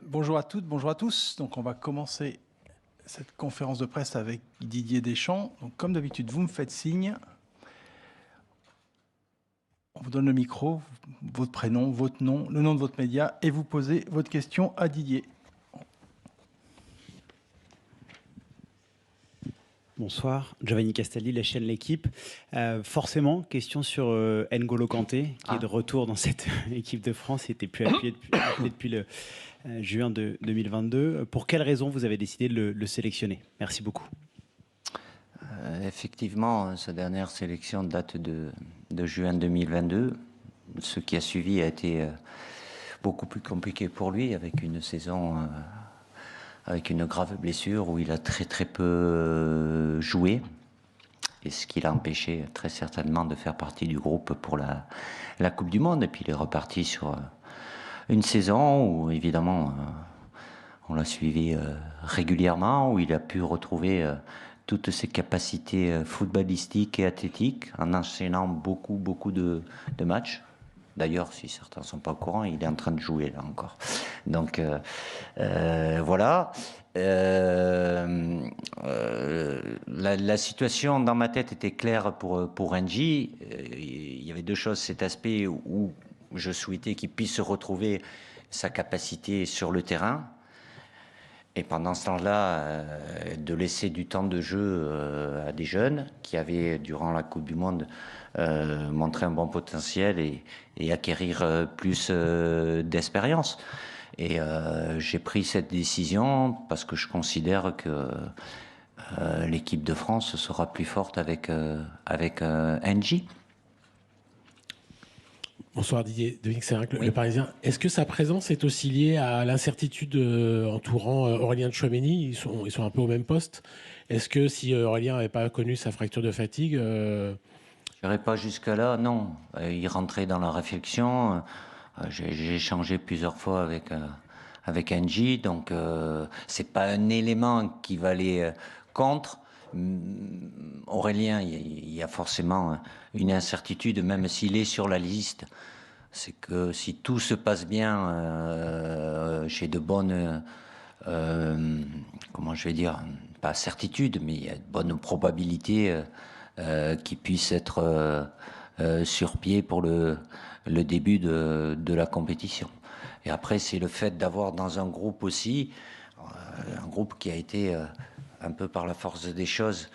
Bonjour à toutes, bonjour à tous. Donc, on va commencer cette conférence de presse avec Didier Deschamps. Donc, comme d'habitude, vous me faites signe. On vous donne le micro, votre prénom, votre nom, le nom de votre média et vous posez votre question à Didier. Bonsoir, Giovanni Castelli, la chaîne L'Équipe. Forcément, question sur N'Golo Kanté, qui est de retour dans cette équipe de France. Il n'était plus appelé depuis le juin 2022. Pour quelles raisons vous avez décidé de le sélectionner? Merci beaucoup. Effectivement, sa dernière sélection date de juin 2022. Ce qui a suivi a été beaucoup plus compliqué pour lui, avec une saison avec une grave blessure où il a très peu joué, et ce qui l'a empêché très certainement de faire partie du groupe pour la Coupe du Monde. Et puis il est reparti sur une saison où évidemment on l'a suivi régulièrement, où il a pu retrouver toutes ses capacités footballistiques et athlétiques en enchaînant beaucoup de matchs. D'ailleurs, si certains ne sont pas au courant, il est en train de jouer là encore. Donc voilà. La situation dans ma tête était claire pour N'Ji. Il y avait deux choses. Cet aspect où je souhaitais qu'il puisse retrouver sa capacité sur le terrain. Et pendant ce temps-là, de laisser du temps de jeu à des jeunes qui avaient, durant la Coupe du Monde, montré un bon potentiel et acquérir plus d'expérience. Et j'ai pris cette décision parce que je considère que l'équipe de France sera plus forte avec N'Ji. Bonsoir Didier, Dominique Sérac, Oui. Le Parisien. Est-ce que sa présence est aussi liée à l'incertitude entourant Aurélien Tchouaméni? Ils sont un peu au même poste. Est-ce que si Aurélien n'avait pas connu sa fracture de fatigue... Je n'irai pas jusqu'à là, non. Il rentrait dans la réflexion. J'ai échangé plusieurs fois avec N'Ji, donc c'est pas un élément qui va aller contre. Aurélien, il y a forcément une incertitude, même s'il est sur la liste. C'est que si tout se passe bien, j'ai de bonnes, comment je vais dire, pas certitude, mais il y a de bonnes probabilités qu'il puisse être sur pied pour le début de la compétition. Et après, c'est le fait d'avoir dans un groupe aussi, un groupe qui a été un peu par la force des choses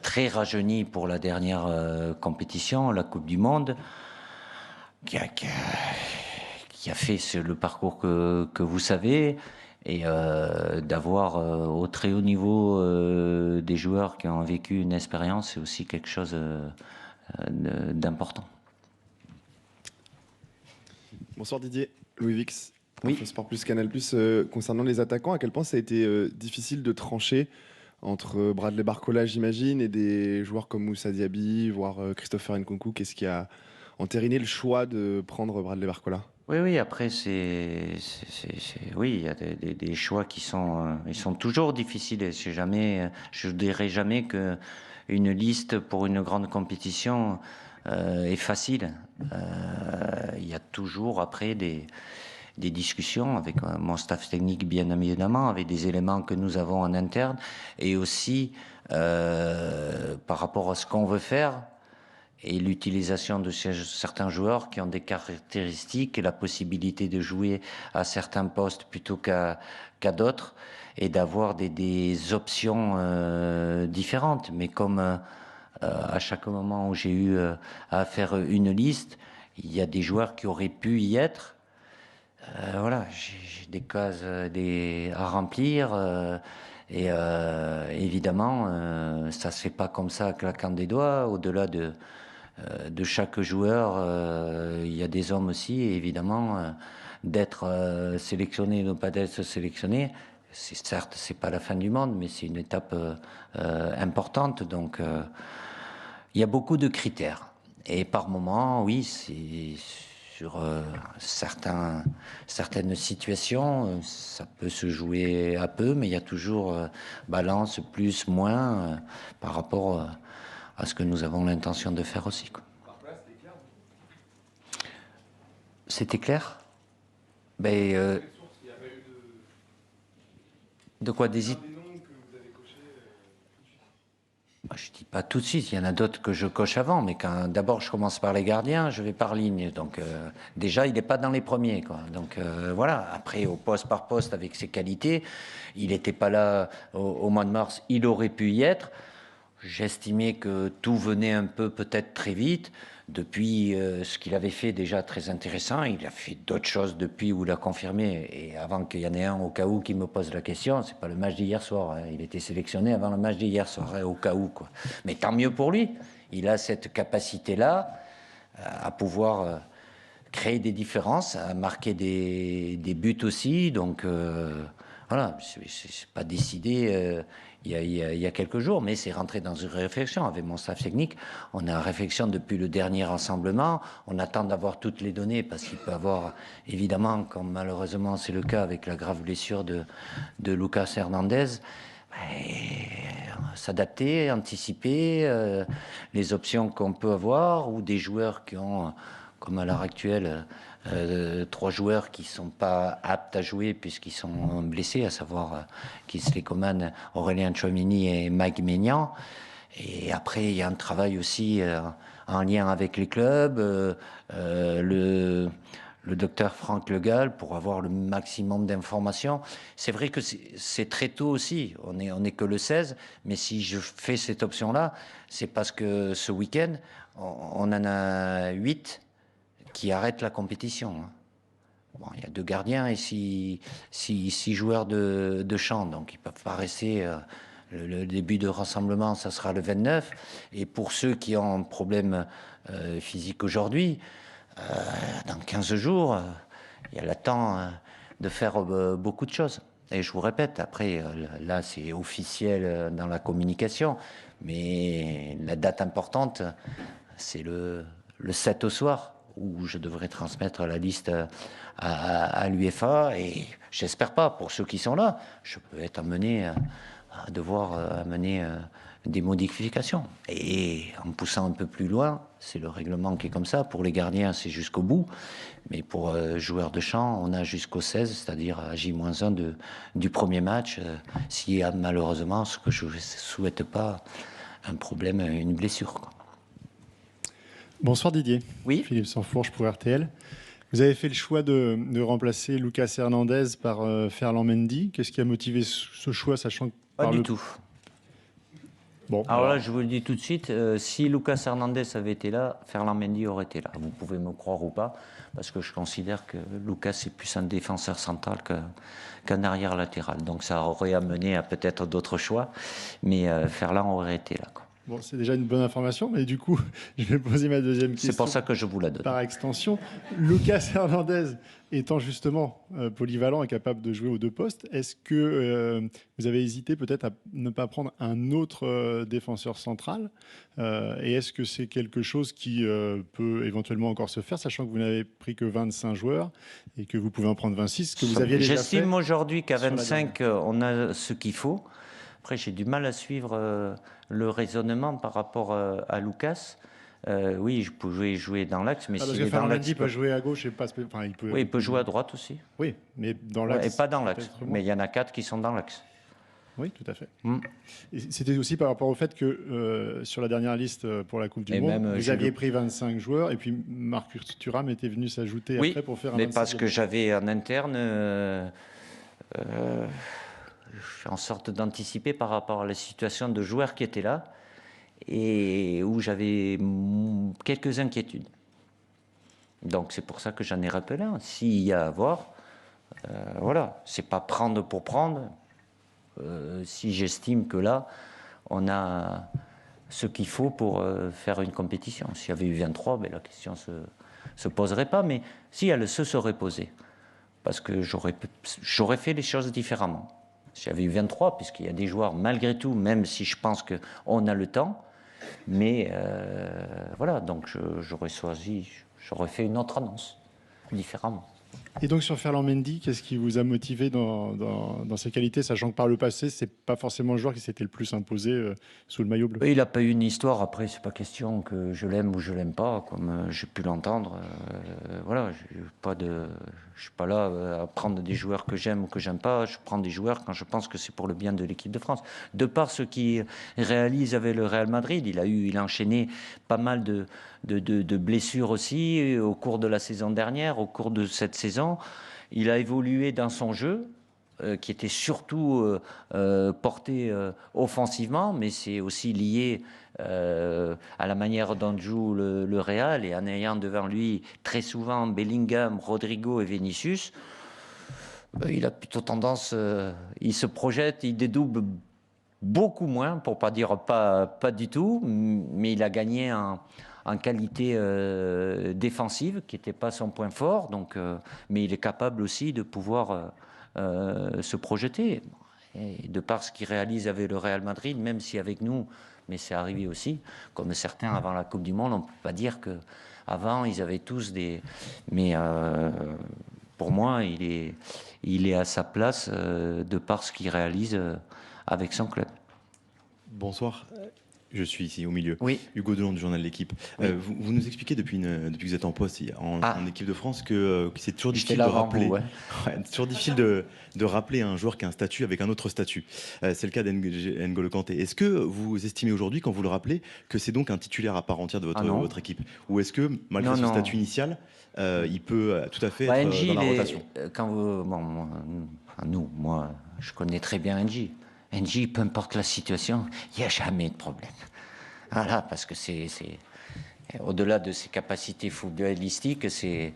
très rajeuni pour la dernière compétition, la Coupe du Monde, qui a fait le parcours que vous savez, et d'avoir au très haut niveau des joueurs qui ont vécu une expérience, c'est aussi quelque chose d'important. Bonsoir Didier, Louis Vix, Oui. Sport Plus Canal Plus. Concernant les attaquants, à quel point ça a été difficile de trancher entre Bradley Barcola, j'imagine, et des joueurs comme Moussa Diaby, voire Christopher Nkunku? Qu'est-ce qui a entériné le choix de prendre Bradley Barcola? Oui, après, oui, il y a des choix qui sont, ils sont toujours difficiles. Je dirais jamais que une liste pour une grande compétition est facile. Il y a toujours après des discussions avec mon staff technique, bien évidemment, avec des éléments que nous avons en interne, et aussi par rapport à ce qu'on veut faire et l'utilisation de certains joueurs qui ont des caractéristiques et la possibilité de jouer à certains postes plutôt qu'à d'autres, et d'avoir des options différentes. Mais comme à chaque moment où j'ai eu à faire une liste, il y a des joueurs qui auraient pu y être. Voilà, j'ai des cases à remplir. Et évidemment, ça se fait pas comme ça, claquant des doigts. Au-delà de chaque joueur, il y a des hommes aussi. Et évidemment, d'être sélectionné, ne pas d'être sélectionné, certes, c'est pas la fin du monde, mais c'est une étape importante. Donc, il y a beaucoup de critères. Et par moment, oui, c'est sur certaines situations, ça peut se jouer à peu, mais il y a toujours balance plus, moins par rapport à ce que nous avons l'intention de faire aussi, quoi. C'était clair? Ben, De quoi des idées? Je ne dis pas tout de suite, il y en a d'autres que je coche avant, mais quand d'abord je commence par les gardiens, je vais par ligne. Donc déjà, il n'est pas dans les premiers, quoi. Donc voilà, après au poste par poste avec ses qualités, il n'était pas là au mois de mars, il aurait pu y être. J'estimais que tout venait un peu peut-être très vite. Depuis ce qu'il avait fait déjà très intéressant, il a fait d'autres choses depuis où il a confirmé. Et avant qu'il y en ait un au cas où qui me pose la question, c'est pas le match d'hier soir. Hein. Il était sélectionné avant le match d'hier soir, hein, au cas où, quoi. Mais tant mieux pour lui. Il a cette capacité-là à pouvoir créer des différences, à marquer des buts aussi. Donc voilà, c'est pas décidé. Il y a quelques jours, mais c'est rentré dans une réflexion avec mon staff technique. On est en réflexion depuis le dernier rassemblement. On attend d'avoir toutes les données parce qu'il peut avoir, évidemment, comme malheureusement c'est le cas avec la grave blessure de Lucas Hernandez, s'adapter, anticiper les options qu'on peut avoir ou des joueurs qui ont, comme à l'heure actuelle, 3 joueurs qui ne sont pas aptes à jouer puisqu'ils sont blessés, à savoir Kingsley Coman, Aurélien Tchouameni et Mike Maignan. Et après, il y a un travail aussi en lien avec les clubs, le docteur Franck Le Gall pour avoir le maximum d'informations. C'est vrai que c'est très tôt aussi, on est que le 16, mais si je fais cette option-là, c'est parce que ce week-end, on en a 8 qui arrêtent la compétition. Bon, il y a 2 gardiens et 6 joueurs de champ, donc ils ne peuvent pas rester. Le début de rassemblement, ça sera le 29. Et pour ceux qui ont un problème physique aujourd'hui, dans 15 jours, il y a le temps de faire beaucoup de choses. Et je vous répète, après, là, c'est officiel dans la communication, mais la date importante, c'est le 7 au soir, où je devrais transmettre la liste à l'UEFA. Et j'espère pas, pour ceux qui sont là, je peux être amené à devoir amener des modifications. Et en poussant un peu plus loin, c'est le règlement qui est comme ça. Pour les gardiens, c'est jusqu'au bout. Mais pour joueurs de champ, on a jusqu'au 16, c'est-à-dire à J-1 du premier match, s'il y a malheureusement, ce que je ne souhaite pas, un problème, une blessure, quoi. Bonsoir Didier. Oui. Philippe Sansfourche pour RTL. Vous avez fait le choix de remplacer Lucas Hernandez par Ferland Mendy. Qu'est-ce qui a motivé ce choix, sachant que Pas du tout. Bon, alors là, je vous le dis tout de suite, si Lucas Hernandez avait été là, Ferland Mendy aurait été là. Vous pouvez me croire ou pas, parce que je considère que Lucas est plus un défenseur central qu'un arrière latéral. Donc ça aurait amené à peut-être d'autres choix, mais Ferland aurait été là, quoi. Bon, c'est déjà une bonne information, mais du coup, je vais poser ma deuxième question. C'est pour ça que je vous la donne. Par extension, Lucas Hernandez étant justement polyvalent et capable de jouer aux 2 postes, est-ce que vous avez hésité peut-être à ne pas prendre un autre défenseur central et est-ce que c'est quelque chose qui peut éventuellement encore se faire, sachant que vous n'avez pris que 25 joueurs et que vous pouvez en prendre 26, que vous aviez déjà fait? J'estime aujourd'hui qu'à 25, on a ce qu'il faut. Après, j'ai du mal à suivre le raisonnement par rapport à Lucas. Oui, je pouvais jouer dans l'axe, mais s'il est dans l'axe, il peut jouer à gauche et pas. Enfin, oui, il peut jouer à droite aussi. Oui, mais dans l'axe. Et pas dans l'axe. Mais il y en a 4 qui sont dans l'axe. Oui, tout à fait. Et c'était aussi par rapport au fait que sur la dernière liste pour la Coupe du Monde, vous aviez pris 25 joueurs et puis Marcus Thuram était venu s'ajouter après pour faire un 26. Mais parce que j'avais en interne. Je fais en sorte d'anticiper par rapport à la situation de joueurs qui étaient là et où j'avais quelques inquiétudes. Donc c'est pour ça que j'en ai rappelé un. S'il y a à voir, voilà, c'est pas prendre pour prendre. Si j'estime que là, on a ce qu'il faut pour faire une compétition. S'il y avait eu 23, ben, la question se poserait pas, mais si elle se serait posée, parce que j'aurais fait les choses différemment. J'avais eu 23, puisqu'il y a des joueurs, malgré tout, même si je pense qu'on a le temps. Mais voilà, donc j'aurais fait une autre annonce, différemment. Et donc sur Ferland Mendy, qu'est-ce qui vous a motivé dans ses qualités, sachant que par le passé, c'est pas forcément le joueur qui s'était le plus imposé sous le maillot bleu? Il n'a pas eu une histoire. Après, c'est pas question que je l'aime ou je l'aime pas, comme j'ai pu l'entendre. Voilà, je suis pas là à prendre des joueurs que j'aime ou que j'aime pas. Je prends des joueurs quand je pense que c'est pour le bien de l'équipe de France. De par ce qu'il réalise avec le Real Madrid, il a enchaîné pas mal de blessures aussi au cours de la saison dernière, au cours de cette saison. Il a évolué dans son jeu, qui était surtout porté offensivement, mais c'est aussi lié à la manière dont joue le Real, et en ayant devant lui très souvent Bellingham, Rodrigo et Vinicius, il a plutôt tendance, il se projette, il dédouble beaucoup moins, pour pas dire pas du tout, mais il a gagné en qualité défensive, qui n'était pas son point fort, donc, mais il est capable aussi de pouvoir se projeter. Et de par ce qu'il réalise avec le Real Madrid, même si avec nous, mais c'est arrivé aussi, comme certains avant la Coupe du Monde, on ne peut pas dire qu'avant, ils avaient tous des... Mais pour moi, il est à sa place de par ce qu'il réalise avec son club. Bonsoir. Je suis ici au milieu. Oui. Hugo Delon du journal L'Équipe. Oui. Vous nous expliquez depuis que vous êtes en poste en équipe de France que c'est toujours difficile de rappeler. Vous, c'est toujours difficile de rappeler un joueur qui a un statut avec un autre statut. C'est le cas d'N'Golo Kanté. Est-ce que vous estimez aujourd'hui, quand vous le rappelez, que c'est donc un titulaire à part entière de votre équipe, ou est-ce que malgré son statut initial, il peut tout à fait être dans la rotation? Quand moi, je connais très bien NJ. NJ, peu importe la situation, il n'y a jamais de problème. Voilà, parce que c'est au-delà de ses capacités footballistiques, c'est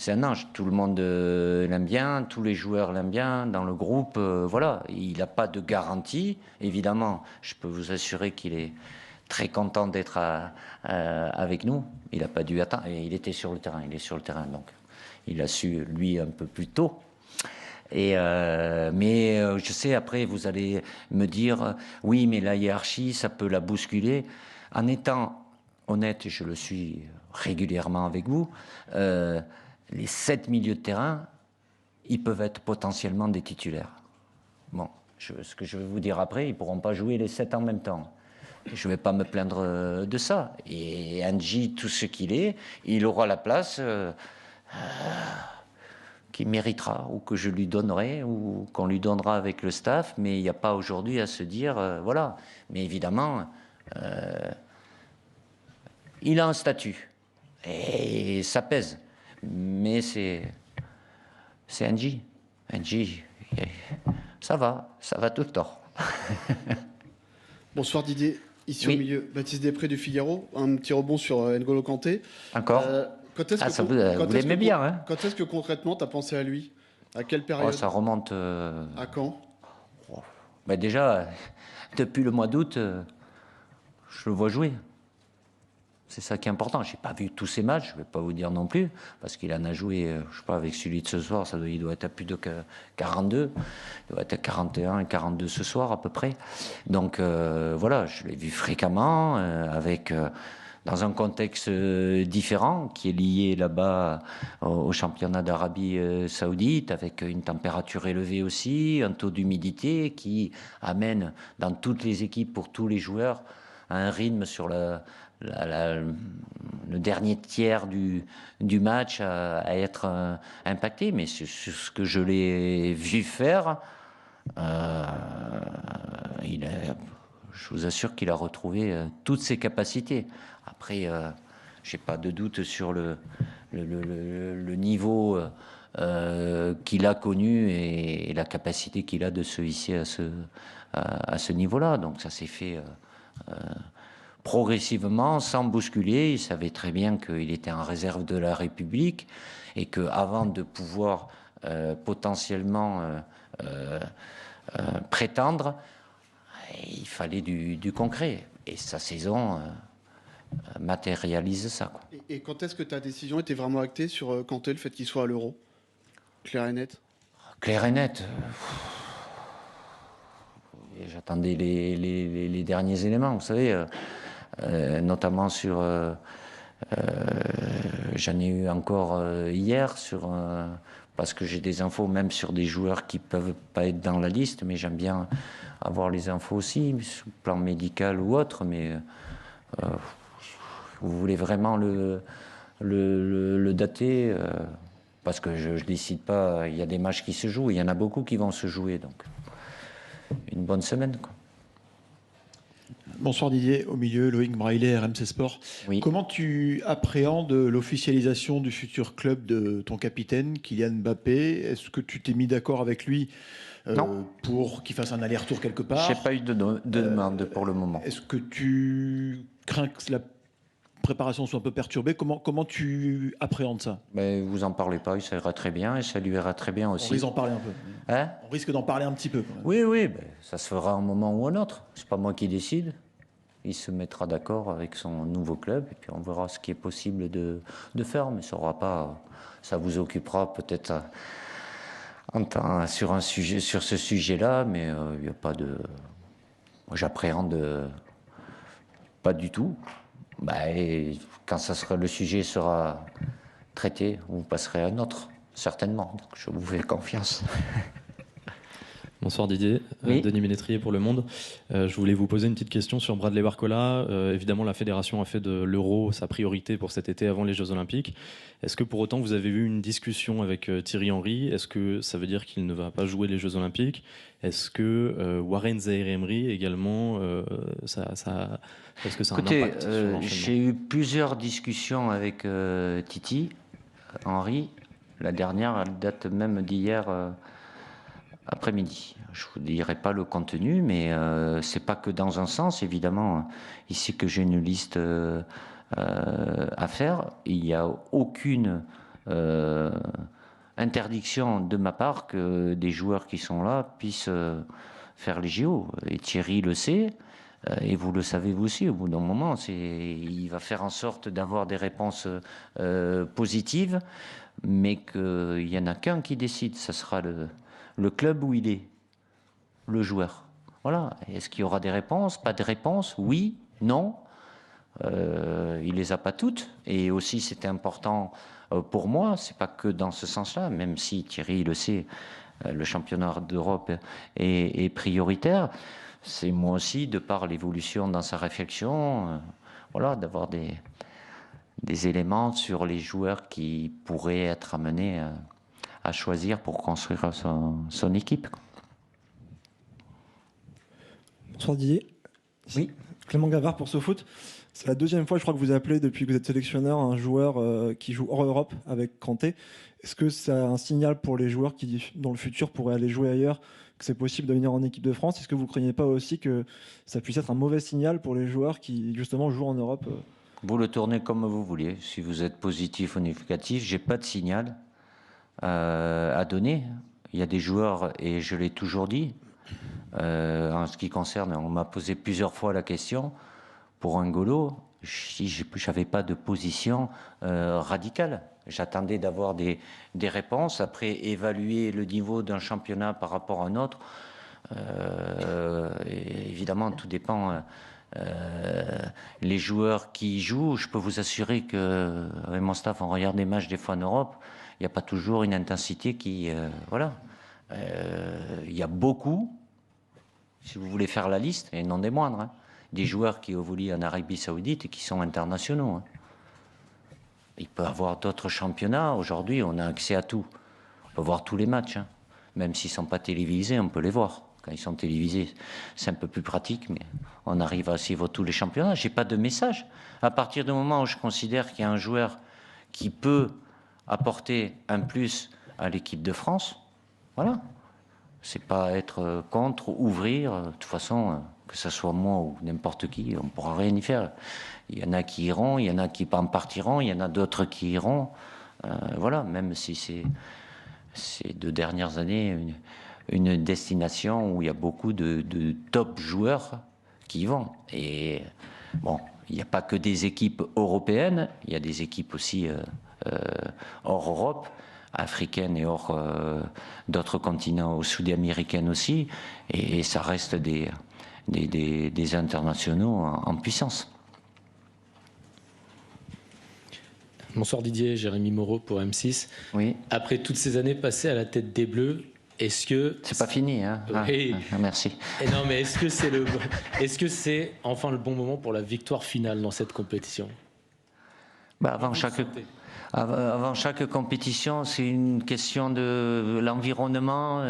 un ange. Tout le monde l'aime bien, tous les joueurs l'aiment bien dans le groupe. Voilà, il n'a pas de garantie. Évidemment, je peux vous assurer qu'il est très content d'être avec nous. Il n'a pas dû attendre. Il était sur le terrain. Il est sur le terrain, donc il a su lui un peu plus tôt. Mais je sais, après, vous allez me dire, oui, mais la hiérarchie, ça peut la bousculer. En étant honnête, et je le suis régulièrement avec vous, les 7 milieux de terrain, ils peuvent être potentiellement des titulaires. Bon, ce que je vais vous dire après, ils ne pourront pas jouer les 7 en même temps. Je ne vais pas me plaindre de ça. Et Angie, tout ce qu'il est, il aura la place... qu'il méritera, ou que je lui donnerai, ou qu'on lui donnera avec le staff, mais il n'y a pas aujourd'hui à se dire, voilà. Mais évidemment, il a un statut, et ça pèse. Mais c'est Angie. Angie, ça va tout le temps. Bonsoir Didier, ici au milieu, Baptiste Després du Figaro. Un petit rebond sur N'Golo Kanté. Encore vous l'aimez bien, hein? Quand est-ce que concrètement tu as pensé à lui? À quelle période? Ça remonte... À quand? Déjà, depuis le mois d'août, je le vois jouer. C'est ça qui est important. Je n'ai pas vu tous ses matchs, je ne vais pas vous dire non plus, parce qu'il en a joué, je ne sais pas, avec celui de ce soir, il doit être à plus de 42, il doit être à 41 et 42 ce soir à peu près. Donc voilà, je l'ai vu fréquemment, dans un contexte différent, qui est lié là-bas au championnat d'Arabie Saoudite, avec une température élevée aussi, un taux d'humidité qui amène dans toutes les équipes, pour tous les joueurs, un rythme sur le dernier tiers du match à être impacté. Mais sur ce que je l'ai vu faire, je vous assure qu'il a retrouvé toutes ses capacités. Après, j'ai pas de doute sur le niveau qu'il a connu et la capacité qu'il a de se hisser à ce niveau-là. Donc ça s'est fait progressivement, sans bousculer. Il savait très bien qu'il était en réserve de la République et qu'avant de pouvoir potentiellement prétendre, il fallait du concret. Et sa saison matérialise ça, quoi. Et quand est-ce que ta décision était vraiment actée sur Kanté, le fait qu'il soit à l'Euro? Clair et net? Clair et net. J'attendais les derniers éléments, vous savez, notamment sur J'en ai eu encore hier parce que j'ai des infos même sur des joueurs qui peuvent pas être dans la liste, mais j'aime bien avoir les infos aussi, sur le plan médical ou autre. Mais vous voulez vraiment le dater parce que je décide pas. Il y a des matchs qui se jouent, il y en a beaucoup qui vont se jouer, donc une bonne semaine, quoi. Bonsoir Didier, au milieu, Loïc Braillet, RMC Sport. Oui. Comment tu appréhendes l'officialisation du futur club de ton capitaine, Kylian Mbappé? Est-ce que tu t'es mis d'accord avec lui pour qu'il fasse un aller-retour quelque part? Je n'ai pas eu de demande pour le moment. Est-ce que tu crains que la préparation soit un peu perturbée? Comment tu appréhendes ça? Mais vous en parlez pas, ça ira très bien et ça lui ira très bien aussi. On risque d'en parler un peu. Hein? On risque d'en parler un petit peu. Quand même. Oui, ça se fera un moment ou un autre. C'est pas moi qui décide. Il se mettra d'accord avec son nouveau club et puis on verra ce qui est possible de faire. Mais ça aura pas, ça vous occupera peut-être sur ce sujet-là, mais il n'y a pas de. J'appréhende pas du tout. Et quand le sujet sera traité, vous passerez à un autre, certainement. Donc je vous fais confiance. Bonsoir Didier, oui. Denis Ménétrier pour Le Monde. Je voulais vous poser une petite question sur Bradley Barcola. Évidemment, la fédération a fait de l'Euro sa priorité pour cet été avant les Jeux Olympiques. Est-ce que pour autant vous avez eu une discussion avec Thierry Henry? Est-ce que ça veut dire qu'il ne va pas jouer les Jeux Olympiques? Est-ce que Warren Zaïre-Emery également, est-ce que ça a un impact sur l'enchaînement? J'ai eu plusieurs discussions avec Titi Henry. La dernière, elle date même d'hier après-midi. Je ne vous dirai pas le contenu, mais c'est pas que dans un sens, évidemment. Ici que j'ai une liste à faire, il n'y a aucune interdiction de ma part que des joueurs qui sont là puissent faire les JO. Et Thierry le sait, et vous le savez vous aussi, au bout d'un moment, il va faire en sorte d'avoir des réponses positives, mais qu'il n'y en a qu'un qui décide, ce sera le club où il est, le joueur. Voilà. Est-ce qu'il y aura des réponses? Pas de réponses? Oui? Non? Il les a pas toutes. Et aussi, c'était important pour moi. C'est pas que dans ce sens-là, même si Thierry le sait, le championnat d'Europe est prioritaire. C'est moi aussi, de par l'évolution dans sa réflexion, voilà, d'avoir des éléments sur les joueurs qui pourraient être amenés à choisir pour construire son équipe. Bonsoir Didier. Oui. Clément Gavard pour SoFoot. C'est la deuxième fois, je crois, que vous appelez depuis que vous êtes sélectionneur un joueur qui joue hors Europe avec Kanté. Est-ce que c'est un signal pour les joueurs qui, dans le futur, pourraient aller jouer ailleurs, que c'est possible de venir en équipe de France? Est-ce que vous ne craignez pas aussi que ça puisse être un mauvais signal pour les joueurs qui, justement, jouent en Europe? Vous le tournez comme vous voulez. Si vous êtes positif ou négatif, je n'ai pas de signal à donner. Il y a des joueurs, et je l'ai toujours dit, en ce qui concerne, on m'a posé plusieurs fois la question, pour N'Golo, je n'avais pas de position radicale. J'attendais d'avoir des réponses, après évaluer le niveau d'un championnat par rapport à un autre. Évidemment, tout dépend. Les joueurs qui jouent, je peux vous assurer qu'avec mon staff, on regarde des matchs des fois en Europe, il n'y a pas toujours une intensité qui... voilà. Il y a beaucoup, si vous voulez faire la liste, et non des moindres, des joueurs qui évoluent en Arabie Saoudite et qui sont internationaux. Il peut y avoir d'autres championnats. Aujourd'hui, on a accès à tout. On peut voir tous les matchs. Même s'ils ne sont pas télévisés, on peut les voir. Quand ils sont télévisés, c'est un peu plus pratique, mais on arrive à suivre tous les championnats. Je n'ai pas de message. À partir du moment où je considère qu'il y a un joueur qui peut apporter un plus à l'équipe de France, voilà. C'est pas être contre, ouvrir. De toute façon, que ce soit moi ou n'importe qui, on ne pourra rien y faire. Il y en a qui iront, il y en a qui en partiront, il y en a d'autres qui iront. Voilà, même si c'est ces 2 dernières années une destination où il y a beaucoup de top joueurs qui y vont. Et bon, il n'y a pas que des équipes européennes, il y a des équipes aussi hors Europe, africaines et hors d'autres continents, sud-américaines aussi, et ça reste des internationaux en puissance. Bonsoir Didier, Jérémy Moreau pour M6. Oui. Après toutes ces années passées à la tête des Bleus, est-ce que... C'est pas fini, hein. Oui. Merci. Et non, mais est-ce que c'est enfin le bon moment pour la victoire finale dans cette compétition? Avant chaque compétition, c'est une question de l'environnement.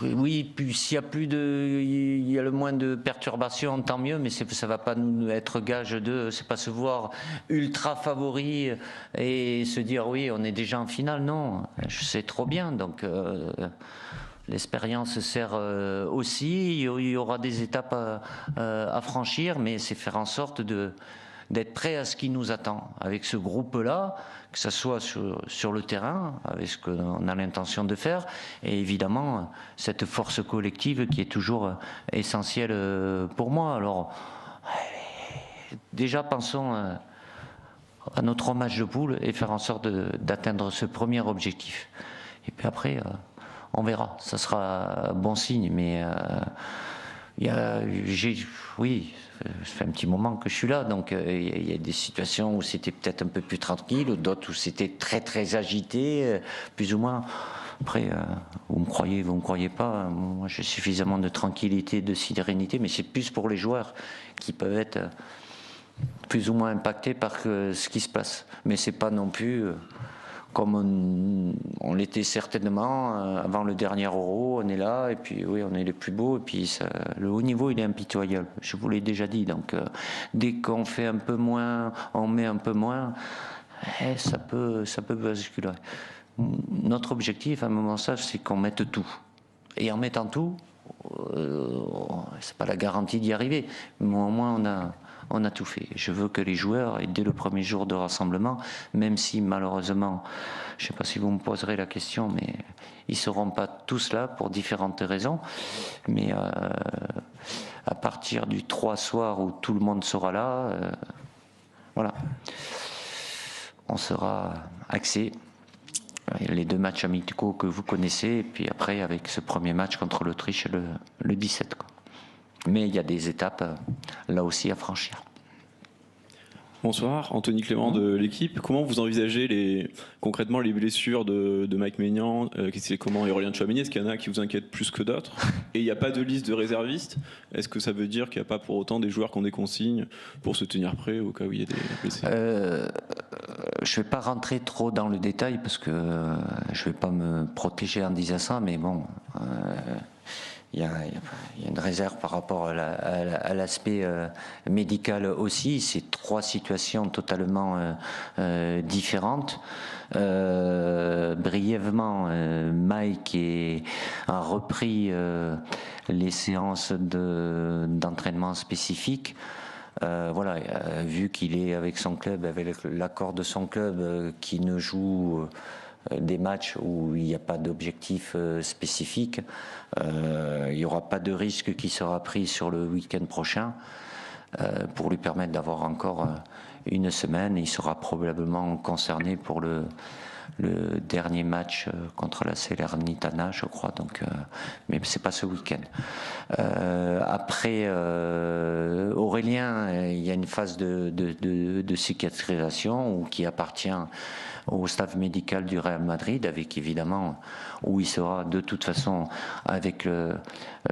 Oui, puis s'il y a le moins de perturbations, tant mieux, mais ça va pas nous être gage c'est pas se voir ultra favori et se dire oui, on est déjà en finale. Non, je sais trop bien, donc l'expérience sert aussi. Il y aura des étapes à franchir, mais c'est faire en sorte d'être prêt à ce qui nous attend avec ce groupe-là, que ce soit sur le terrain, avec ce qu'on a l'intention de faire, et évidemment cette force collective qui est toujours essentielle pour moi. Alors, déjà pensons à notre match de poule et faire en sorte d'atteindre ce premier objectif. Et puis après, on verra, ça sera bon signe, mais oui, ça fait un petit moment que je suis là, donc il y a des situations où c'était peut-être un peu plus tranquille, d'autres où c'était très très agité, plus ou moins. Après, vous me croyez pas, moi j'ai suffisamment de tranquillité, de sérénité, mais c'est plus pour les joueurs qui peuvent être plus ou moins impactés par ce qui se passe. Mais c'est pas non plus comme on l'était certainement avant le dernier Euro, on est là, et puis oui, on est les plus beaux, et puis le haut niveau, il est impitoyable, je vous l'ai déjà dit, donc dès qu'on fait un peu moins, on met un peu moins, ça peut basculer. Notre objectif à un moment sage, c'est qu'on mette tout, et en mettant tout, c'est pas la garantie d'y arriver, mais au moins on a tout fait. Je veux que les joueurs, et dès le premier jour de rassemblement, même si malheureusement, je ne sais pas si vous me poserez la question, mais ils ne seront pas tous là pour différentes raisons. Mais à partir du 3 soir où tout le monde sera là, voilà, on sera axé. Les 2 matchs amicaux que vous connaissez, et puis après avec ce premier match contre l'Autriche le 17. Quoi. Mais il y a des étapes là aussi à franchir. Bonsoir, Anthony Clément de l'équipe. Comment vous envisagez concrètement les blessures de Mike Maignan, comment et Aurélien Tchouaméni? Est-ce qu'il y en a qui vous inquiètent plus que d'autres? Et il n'y a pas de liste de réservistes? Est-ce que ça veut dire qu'il n'y a pas pour autant des joueurs qui ont des consignes pour se tenir prêts au cas où il y a des blessés? Je ne vais pas rentrer trop dans le détail parce que je ne vais pas me protéger en disant ça, mais bon... Il y a une réserve par rapport à l'aspect médical aussi. C'est 3 situations totalement différentes. Brièvement, Mike a repris les séances d'entraînement spécifiques. Voilà, vu qu'il est avec son club, avec l'accord de son club, qui ne joue des matchs où il n'y a pas d'objectif spécifique, il n'y aura pas de risque qui sera pris sur le week-end prochain pour lui permettre d'avoir encore une semaine. Il sera probablement concerné pour le dernier match contre la Salernitana, je crois. Donc, mais c'est pas ce week-end. Après Aurélien, il y a une phase de cicatrisation qui appartient au staff médical du Real Madrid, avec évidemment où il sera de toute façon avec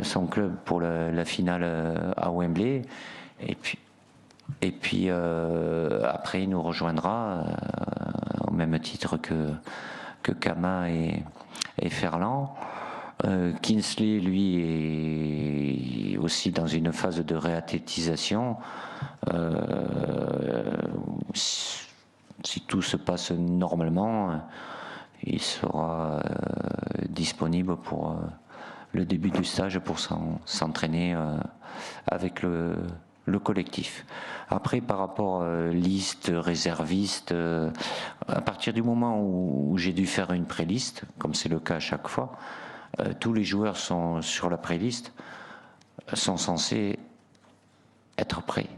son club pour la finale à Wembley, et puis après il nous rejoindra au même titre que Kama et Ferland. Kingsley, lui, est aussi dans une phase de réathlétisation. Si tout se passe normalement, il sera disponible pour le début du stage pour s'entraîner avec le collectif. Après, par rapport liste, réserviste, à partir du moment où j'ai dû faire une pré-liste, comme c'est le cas à chaque fois, tous les joueurs sont sur la pré-liste, sont censés être prêts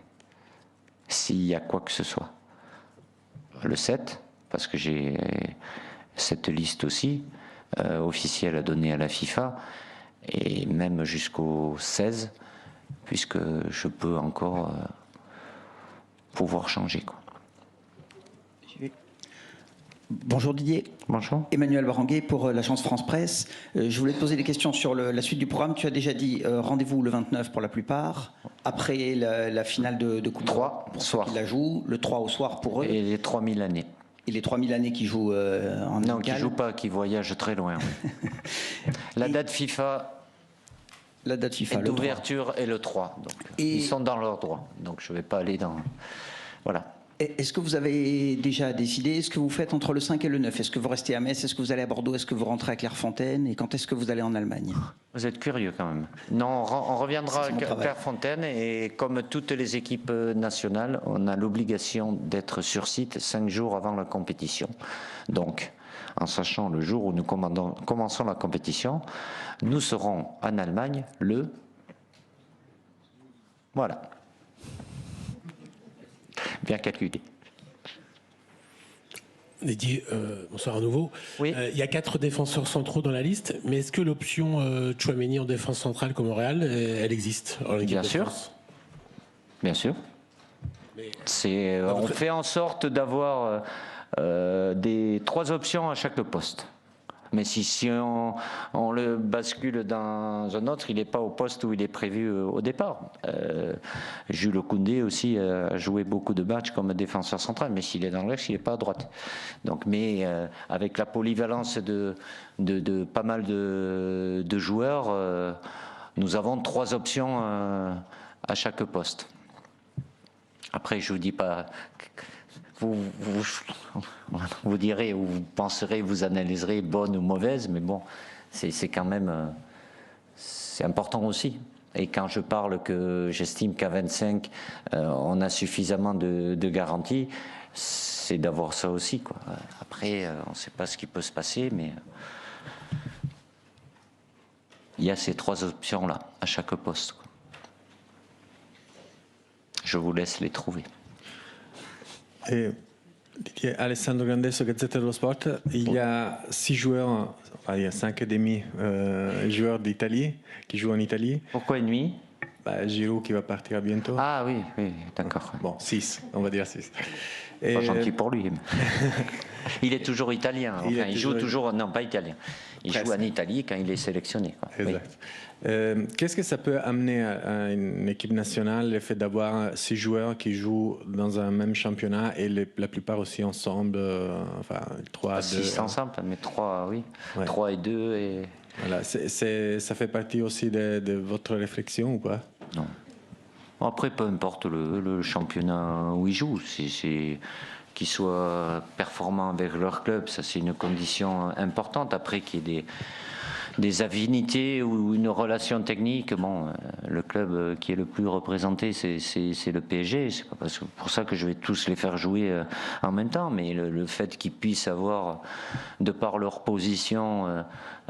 s'il y a quoi que ce soit. Le 7, parce que j'ai cette liste aussi officielle à donner à la FIFA, et même jusqu'au 16, puisque je peux encore pouvoir changer, quoi. Bonjour Didier. Bonjour. Emmanuel Baranguet pour l'agence France Presse. Je voulais te poser des questions sur la suite du programme. Tu as déjà dit rendez-vous le 29 pour la plupart. Après la finale de Coupe 3 pour soir. Ceux qui la jouent. Le 3 au soir pour eux. Et les 3000 années. Et les 3000 années qui jouent en Non, amical. qui ne jouent pas, qui voyagent très loin. La date FIFA est d'ouverture est le 3. Donc, ils sont dans leur droit. Donc je ne vais pas aller dans... Voilà. Est-ce que vous avez déjà décidé ce que vous faites entre le 5 et le 9? Est-ce que vous restez à Metz? Est-ce que vous allez à Bordeaux? Est-ce que vous rentrez à Clairefontaine? Et quand est-ce que vous allez en Allemagne? Vous êtes curieux quand même. Non, on reviendra à Clairefontaine et comme toutes les équipes nationales, on a l'obligation d'être sur site 5 jours avant la compétition. Donc, en sachant le jour où nous commençons la compétition, nous serons en Allemagne le... Voilà. Bien calculé. Didier, bonsoir à nouveau. Oui. Il y a 4 défenseurs centraux dans la liste, mais est-ce que l'option Tchouaméni en défense centrale comme au Real, elle existe en équipe Bien de sûr. France? Bien sûr. On fait en sorte d'avoir des 3 options à chaque poste. Mais si on le bascule dans un autre, il n'est pas au poste où il est prévu au départ. Jules Koundé aussi a joué beaucoup de matchs comme défenseur central, mais s'il est dans l'axe, il n'est pas à droite. Donc, mais avec la polyvalence de pas mal de joueurs, nous avons 3 options à chaque poste. Après, je ne vous dis pas... Vous direz ou vous penserez, vous analyserez bonne ou mauvaise, mais bon, c'est quand même c'est important aussi. Et quand je parle que j'estime qu'à 25, on a suffisamment de garanties, c'est d'avoir ça aussi, quoi. Après, on ne sait pas ce qui peut se passer, mais il y a ces 3 options-là à chaque poste, quoi. Je vous laisse les trouver. Didier, Alessandro Grandesso, Gazzetta dello Sport. Il y a 6 joueurs, enfin, il y a 5,5 joueurs d'Italie qui jouent en Italie. Pourquoi une demi? Giroud qui va partir bientôt. Ah oui, oui, d'accord. Bon, 6, on va dire 6. Pas gentil pour lui. Il est toujours italien. Enfin, il joue toujours, non pas italien. Il joue en Italie quand il est sélectionné, quoi. Exact. Oui. Qu'est-ce que ça peut amener à une équipe nationale, le fait d'avoir 6 joueurs qui jouent dans un même championnat et la plupart aussi ensemble, enfin 3 à 2. 6 ensemble, mais 3, oui. Ouais. 3 et 2. Et... Voilà. Ça fait partie aussi de votre réflexion ou pas? Non. Après, peu importe le championnat où ils jouent, qu'ils soient performants avec leur club, ça c'est une condition importante. Après qu'il y ait des affinités ou une relation technique, bon, le club qui est le plus représenté, c'est le PSG. C'est pas pour ça que je vais tous les faire jouer en même temps, mais le fait qu'ils puissent avoir, de par leur position,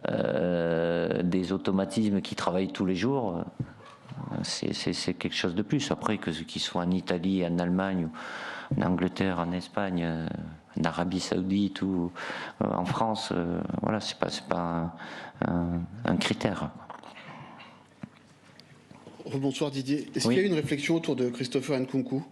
des automatismes qui travaillent tous les jours, c'est quelque chose de plus. Après, qu'ils soient en Italie, en Allemagne, en Angleterre, en Espagne, en Arabie Saoudite ou en France, voilà, c'est pas un critère. Rebonsoir Didier. Est-ce qu'il y a eu une réflexion autour de Christopher Nkunku?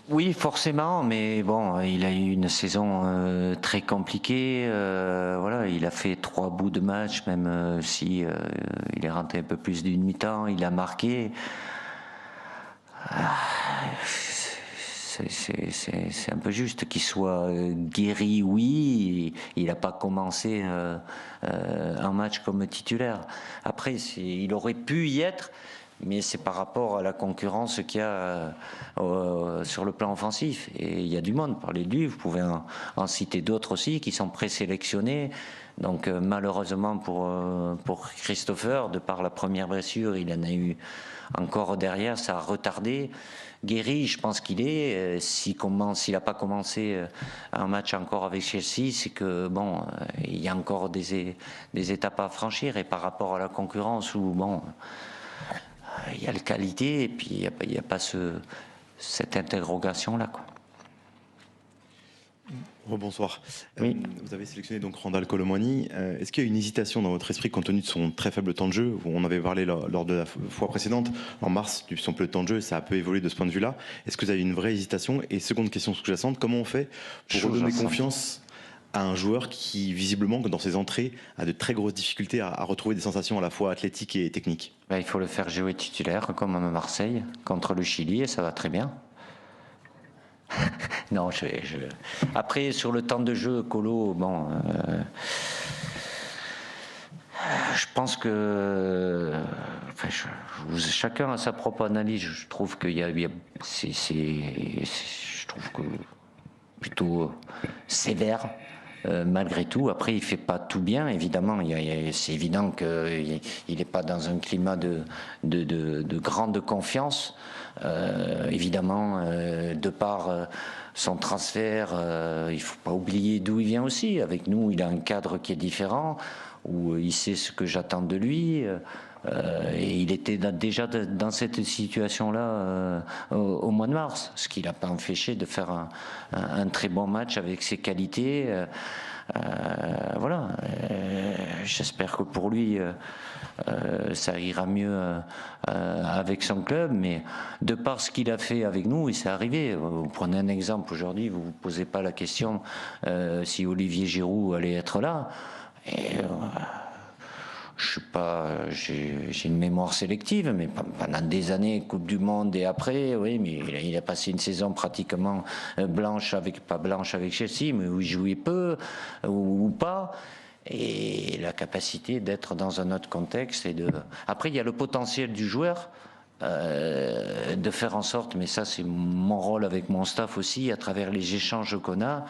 Oui, forcément, mais bon, il a eu une saison très compliquée. Voilà, il a fait 3 bouts de match, même si il est rentré un peu plus d'une mi-temps, il a marqué. C'est un peu juste qu'il soit guéri, oui. Il n'a pas commencé un match comme titulaire. Après, il aurait pu y être, mais c'est par rapport à la concurrence qu'il y a sur le plan offensif. Et il y a du monde. Parlez de lui, vous pouvez en citer d'autres aussi qui sont présélectionnés. Donc malheureusement pour Christopher, de par la première blessure, il en a eu encore derrière, ça a retardé. Guéri, je pense qu'il est. S'il n'a pas commencé un match encore avec Chelsea, c'est que bon, il y a encore des étapes à franchir. Et par rapport à la concurrence, où bon, il y a la qualité et puis il n'y a pas cette interrogation là, quoi. Rebonsoir. Oui. Vous avez sélectionné donc Randal Colomwani. Est-ce qu'il y a une hésitation dans votre esprit compte tenu de son très faible temps de jeu? On avait parlé lors de la fois précédente, en mars, du son peu de temps de jeu, ça a peu évolué de ce point de vue-là. Est-ce que vous avez une vraie hésitation? Et seconde question sous-jacente, comment on fait pour redonner confiance à un joueur qui, visiblement, dans ses entrées, a de très grosses difficultés à retrouver des sensations à la fois athlétiques et techniques? Il faut le faire jouer titulaire, comme à Marseille, contre le Chili, et ça va très bien. Non, après, sur le temps de jeu, Colo, bon... je pense que... chacun a sa propre analyse. Je trouve qu'il y a... je trouve que... plutôt sévère, malgré tout. Après, il ne fait pas tout bien, évidemment. C'est évident qu'il n'est pas dans un climat de grande confiance. Évidemment, de par son transfert, il ne faut pas oublier d'où il vient aussi. Avec nous, il a un cadre qui est différent, où il sait ce que j'attends de lui. Et il était déjà dans cette situation-là au mois de mars, ce qui ne l'a pas empêché de faire un très bon match avec ses qualités. Voilà. J'espère que pour lui, ça ira mieux avec son club, mais de par ce qu'il a fait avec nous, et c'est arrivé. Vous prenez un exemple aujourd'hui, vous ne vous posez pas la question si Olivier Giroud allait être là. Et, je suis pas, j'ai une mémoire sélective, mais pendant des années, Coupe du Monde et après, oui, mais il a passé une saison pratiquement blanche pas blanche avec Chelsea, mais où il jouait peu ou pas. Et la capacité d'être dans un autre contexte Après, il y a le potentiel du joueur de faire en sorte, mais ça c'est mon rôle avec mon staff aussi, à travers les échanges qu'on a.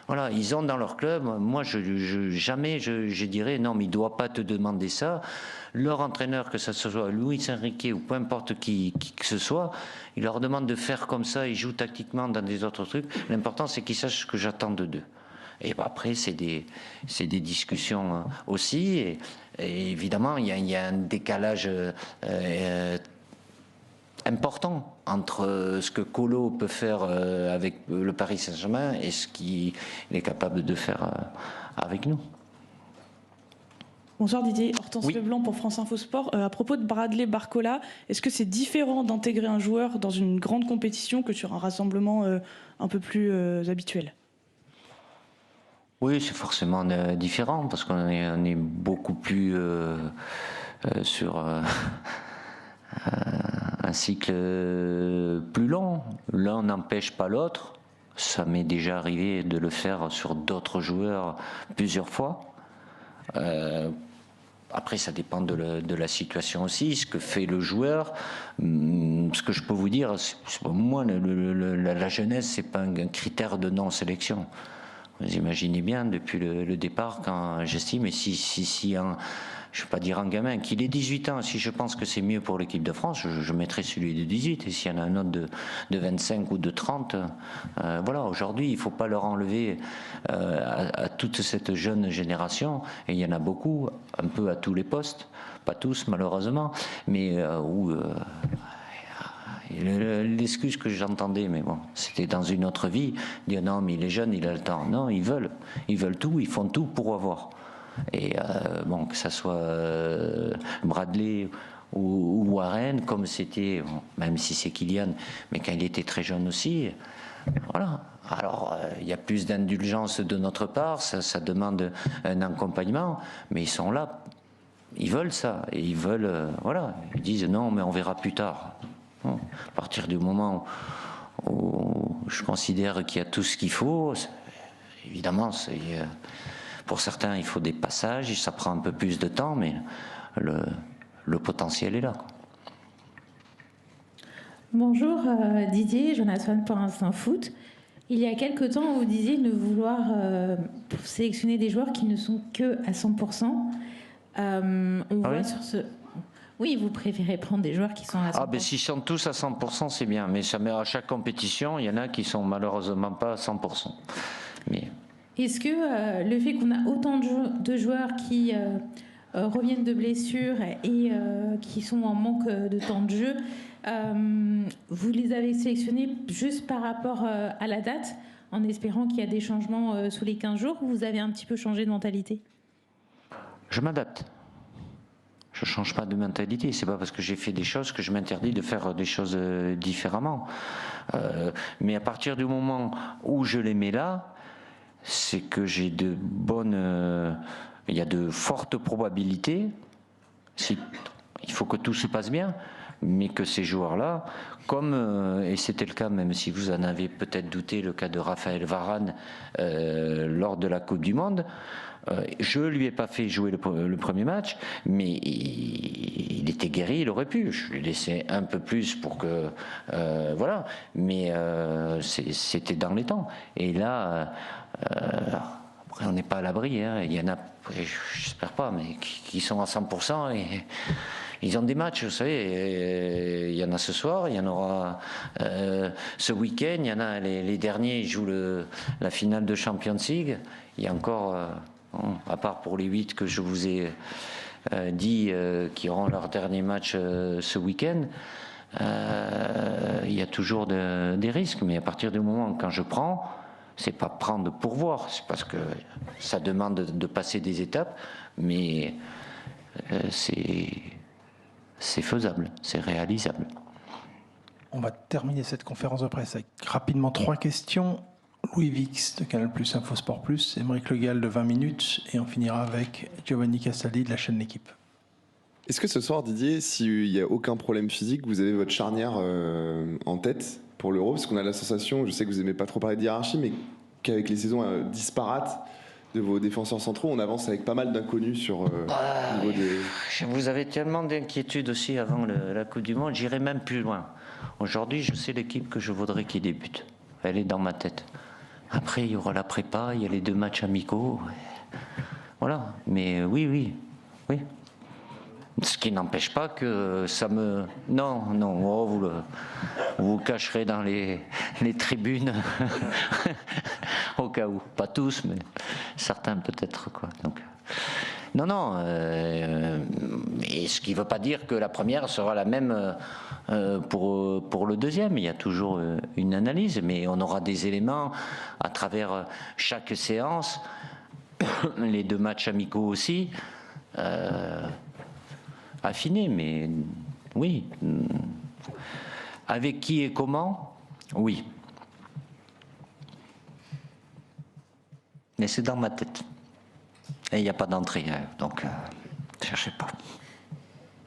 Voilà, ils ont dans leur club, moi jamais je dirais non, mais il ne doit pas te demander ça. Leur entraîneur, que ce soit Luis Enrique ou peu importe qui que ce soit, il leur demande de faire comme ça, ils jouent tactiquement dans des autres trucs. L'important c'est qu'ils sachent ce que j'attends d'eux. Et après, c'est des discussions aussi. Et évidemment, il y a un décalage important entre ce que Colo peut faire avec le Paris Saint-Germain et ce qu'il est capable de faire avec nous. Bonsoir Didier, Hortense Leblanc pour France Info Sport. À propos de Bradley Barcola, est-ce que c'est différent d'intégrer un joueur dans une grande compétition que sur un rassemblement un peu plus habituel ? Oui, c'est forcément différent parce qu'on est beaucoup plus sur un cycle plus long. L'un n'empêche pas l'autre. Ça m'est déjà arrivé de le faire sur d'autres joueurs plusieurs fois. Après, ça dépend de la situation aussi, ce que fait le joueur. Ce que je peux vous dire, moi, la jeunesse, c'est pas un critère de non-sélection. Vous imaginez bien, depuis le départ, quand j'estime, et si je ne vais pas dire un gamin, qu'il ait 18 ans, si je pense que c'est mieux pour l'équipe de France, je mettrai celui de 18. Et s'il y en a un autre de 25 ou de 30, voilà, aujourd'hui, il ne faut pas leur enlever à toute cette jeune génération, et il y en a beaucoup, un peu à tous les postes, pas tous malheureusement, mais l'excuse que j'entendais, mais bon, c'était dans une autre vie, dire non, mais il est jeune, il a le temps. Non, ils veulent tout, ils font tout pour avoir. Et bon, que ça soit Bradley ou Warren, comme c'était, bon, même si c'est Kylian, mais quand il était très jeune aussi, voilà. Alors, il y a plus d'indulgence de notre part, ça demande un accompagnement, mais ils sont là, ils veulent ça, et ils veulent, voilà, ils disent non, mais on verra plus tard. À partir du moment où je considère qu'il y a tout ce qu'il faut, évidemment, pour certains, il faut des passages, ça prend un peu plus de temps, mais le potentiel est là. Bonjour Didier, Jonathan pour Instant Foot. Il y a quelque temps, vous disiez ne vouloir sélectionner des joueurs qui ne sont que à 100%. On voit sur ce... Oui, vous préférez prendre des joueurs qui sont à 100%. Ah ben s'ils sont tous à 100%, c'est bien. Mais à chaque compétition, il y en a qui sont malheureusement pas à 100%. Mais... Est-ce que le fait qu'on a autant de joueurs qui reviennent de blessures et qui sont en manque de temps de jeu, vous les avez sélectionnés juste par rapport à la date, en espérant qu'il y a des changements sous les 15 jours, ou vous avez un petit peu changé de mentalité? Je m'adapte. Je ne change pas de mentalité. C'est pas parce que j'ai fait des choses que je m'interdis de faire des choses différemment. Mais à partir du moment où je les mets là, c'est que j'ai de bonnes... il y a de fortes probabilités. Il faut que tout se passe bien. Mais que ces joueurs-là, comme, et c'était le cas, même si vous en avez peut-être douté, le cas de Raphaël Varane lors de la Coupe du Monde, je ne lui ai pas fait jouer le premier match, mais il était guéri, il aurait pu. Je lui ai laissé un peu plus pour que... voilà, mais c'était dans les temps. Et là, après, on n'est pas à l'abri. Hein. Il y en a, j'espère pas, mais qui sont à 100% et... Ils ont des matchs, vous savez, il y en a ce soir, il y en aura ce week-end, il y en a les derniers, ils jouent la finale de Champions League. Il y a encore, à part pour les 8 que je vous ai dit, qui auront leur dernier match ce week-end, il y a toujours des risques. Mais à partir du moment quand je prends, c'est pas prendre pour voir, c'est parce que ça demande de passer des étapes, mais c'est faisable, c'est réalisable. On va terminer cette conférence de presse avec rapidement 3 questions. Louis Vix de Canal+, Infosport+, Émeric Le Gall de 20 minutes, et on finira avec Giovanni Castaldi de la chaîne L'Équipe. Est-ce que ce soir, Didier, s'il n'y a aucun problème physique, vous avez votre charnière en tête pour l'Euro? Parce qu'on a la sensation, je sais que vous n'aimez pas trop parler de hiérarchie, mais qu'avec les saisons disparates de vos défenseurs centraux, on avance avec pas mal d'inconnus sur le niveau des... Vous avez tellement d'inquiétudes aussi avant la Coupe du Monde, j'irai même plus loin. Aujourd'hui, je sais l'équipe que je voudrais qui débute. Elle est dans ma tête. Après, il y aura la prépa, il y a les 2 matchs amicaux. Voilà, mais oui. Ce qui n'empêche pas que ça me... Non, oh, vous vous cacherez dans les tribunes au cas où. Pas tous, mais certains peut-être, quoi. Donc, non. Et ce qui ne veut pas dire que la première sera la même pour le deuxième. Il y a toujours une analyse, mais on aura des éléments à travers chaque séance, les 2 matchs amicaux aussi. Affiné, mais oui. Avec qui et comment? Oui. Mais c'est dans ma tête. Et il n'y a pas d'entrée, donc ne cherchez pas.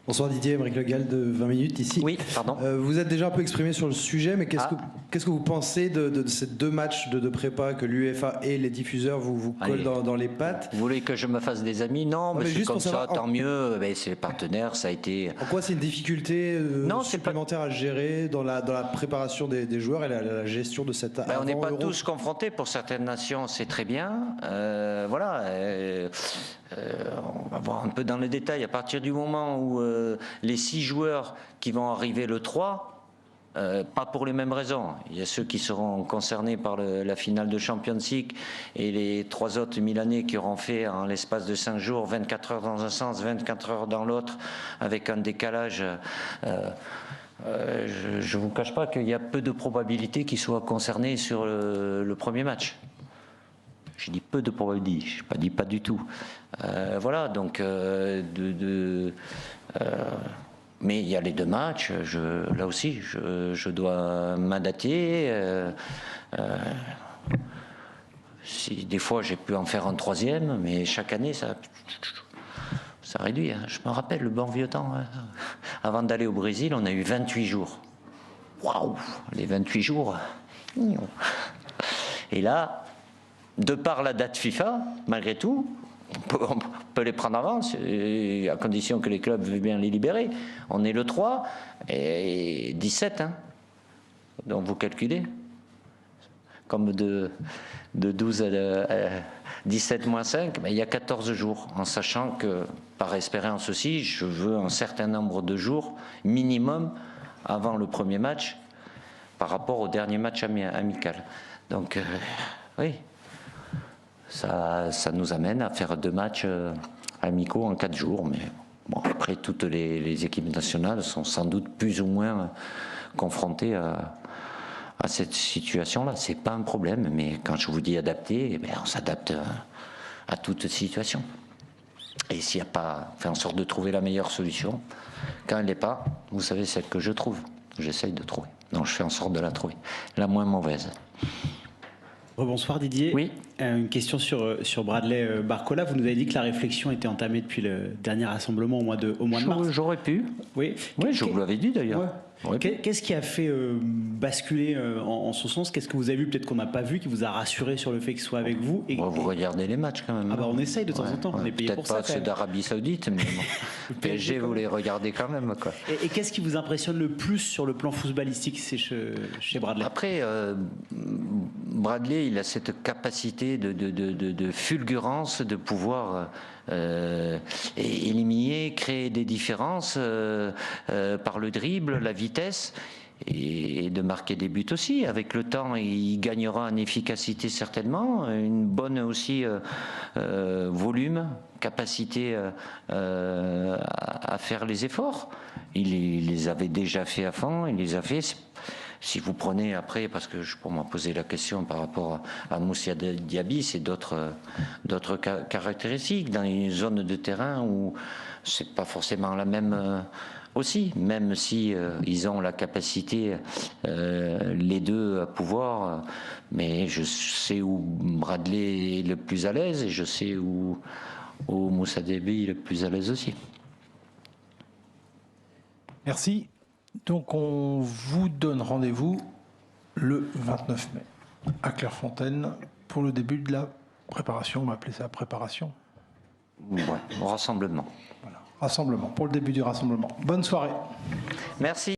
Bonsoir Didier, Émeric Le Gall de 20 minutes ici. Oui, pardon. Vous êtes déjà un peu exprimé sur le sujet, mais qu'est-ce que vous pensez de ces 2 matchs de prépa que l'UEFA et les diffuseurs vous collent dans les pattes? Vous voulez que je me fasse des amis? Non, mais c'est comme ça, tant mieux. C'est les partenaires, ça a été... En quoi c'est une difficulté supplémentaire à gérer dans la préparation des joueurs et la gestion de cette... on n'est pas tous confrontés. Pour certaines nations, c'est très bien. Voilà. On va voir un peu dans le détail. À partir du moment où les 6 joueurs qui vont arriver le 3, pas pour les mêmes raisons. Il y a ceux qui seront concernés par la finale de Champions League et les 3 autres Milanais qui auront fait en l'espace de 5 jours 24 heures dans un sens, 24 heures dans l'autre, avec un décalage. Je ne vous cache pas qu'il y a peu de probabilités qu'ils soient concernés sur le premier match. Je dis peu de probabilités, je n'ai pas dit pas du tout. Voilà, donc mais il y a les 2 matchs. Là aussi, je dois m'adapter. Si des fois j'ai pu en faire un 3e, mais chaque année ça réduit. Hein. Je me rappelle le bon vieux temps. Hein. Avant d'aller au Brésil, on a eu 28 jours. Waouh, les 28 jours. Et là, de par la date FIFA, malgré tout, on peut les prendre avant, à condition que les clubs veuillent bien les libérer. On est le 3 et 17. Hein. Donc vous calculez. Comme de 12 à 17 moins 5, il y a 14 jours. En sachant que, par expérience aussi, je veux un certain nombre de jours minimum avant le premier match par rapport au dernier match amical. Donc, oui. Ça nous amène à faire 2 matchs amicaux en 4 jours. Mais bon, après, toutes les équipes nationales sont sans doute plus ou moins confrontées à à cette situation-là. C'est pas un problème, mais quand je vous dis adapter, eh bien, on s'adapte à toute situation. Et s'il n'y a pas, on fait en sorte de trouver la meilleure solution. Quand elle n'est pas, vous savez, celle que je trouve, j'essaye de trouver. Donc je fais en sorte de la trouver, la moins mauvaise. Bonsoir Didier. Oui. Une question sur Bradley Barcola. Vous nous avez dit que la réflexion était entamée depuis le dernier rassemblement au mois de mars. J'aurais pu. Oui, je vous l'avais dit d'ailleurs. Ouais. Qu'est-ce qui a fait basculer en ce sens? Qu'est-ce que vous avez vu, peut-être qu'on n'a pas vu, qui vous a rassuré sur le fait qu'il soit avec vous? Vous regardez les matchs quand même. Ah bah on essaye de temps en temps, on est payé pour ça. Peut-être pas ceux d'Arabie Saoudite, mais le PSG, vous les regardez quand même. Quoi. Et qu'est-ce qui vous impressionne le plus sur le plan footballistique chez Bradley? Après, Bradley, il a cette capacité de fulgurance, de pouvoir éliminer, créer des différences par le dribble, la vitesse, et de marquer des buts aussi. Avec le temps, il gagnera en efficacité certainement, une bonne aussi volume, capacité à faire les efforts. Il les avait déjà fait à fond, il les a fait. Si vous prenez après, parce que pour m'en poser la question par rapport à Moussa Diaby, c'est d'autres caractéristiques dans les zones de terrain où c'est pas forcément la même aussi, même si ils ont la capacité les deux à pouvoir. Mais je sais où Bradley est le plus à l'aise et je sais où Moussa Diaby est le plus à l'aise aussi. Merci. Donc on vous donne rendez-vous le 29 mai à Clairefontaine pour le début de la préparation. On va appeler ça préparation. Ouais, rassemblement. Voilà, rassemblement, pour le début du rassemblement. Bonne soirée. Merci.